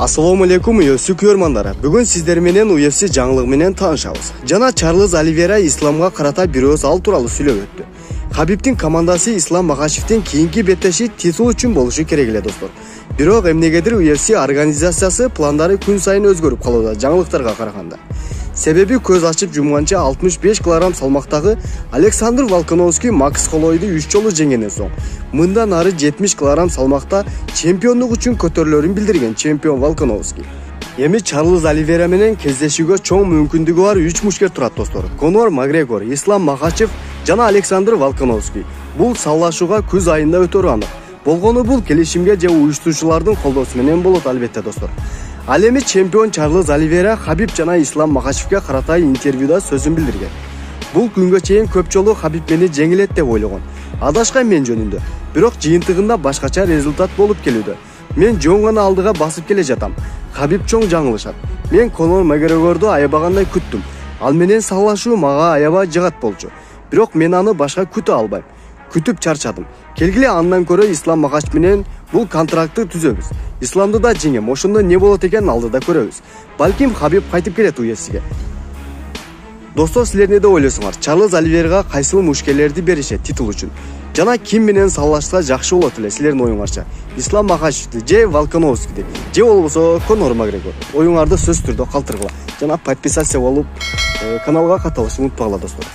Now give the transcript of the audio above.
Assalamu alaikum UFC көрмандары. Бүгін сіздер менен UFC жаңылык менен таанышабыз. Жана Чарлз Оливейра исламга карата бирөөз ал тууралуу сүйлөп өттү. Хабибтин командасы Ислам Макашевдин кийинки беттеши титул үчүн болушу керек эле достор. Бирок эмнегедир UFC организациясы пландары күн сайын өзгөрүп калууда жаңылыктарга караганда. Себеби көз ачып жумганча 65 кг салмактагы Александр Волконовский Макс Холлойду 3 жолу жеңгенден соң мындан ары 70 кг салмакта чемпиондук үчүн көтөрүлөрүн билдирген чемпион Волконовский. Эми Чарлз Оливейра менен кездешүүгө чоң мүмкүндүгү бар 3 мушкер турат достор. Конор Макгрегор, Ислам Макашев жана Александр Волконовский. Бул саллашууга күз айында өтөрү анык. Болгону бул келишимге же уюштуруучулардын колдоосу менен болот албетте достор. Ал эми чемпион Чарлз Оливейра Хабиб жана Ислам Макашевге карата интервьюда сөзүн билдирген. Бул күнгө чейин көп жолу Хабиб мени жеңилет деп ойлогон. Адашкан мен жөнүндө. Бирок жыйынтыгында башкача результат болуп келүүдө. Мен жөн гана алдыга басып келе жатам. Хабиб чоң жаңылышат. Мен Конор Макгрегорду аябагандай күттүм. Ал менен саллашуу мага аябай жагат болчу. Бирок мен аны башка күтө албайм. Күтүп чарчадым. Келгиле андан көрө Ислам Макашев менен бул контрактты түзөбүз. Исламды да жеңем. Ошондо не болот экенин алдыда көрөбүз. Балким Хабиб кайтып келет UFC'ге. Достор, силер эмне деп ойлойсуңар? Чарлз Оливейрага кайсыл мушкерлерди беришет титул үчүн? Жана ким менен саллашса жакшы болот эле силердин оюңарча? Ислам Макашевди же Волконовскийди же болбосо Конор Макгрегор? Оюңарды сөзсүз түрдө калтыргыла. Жана подписация болуп каналга катылышты унутпагыла достор.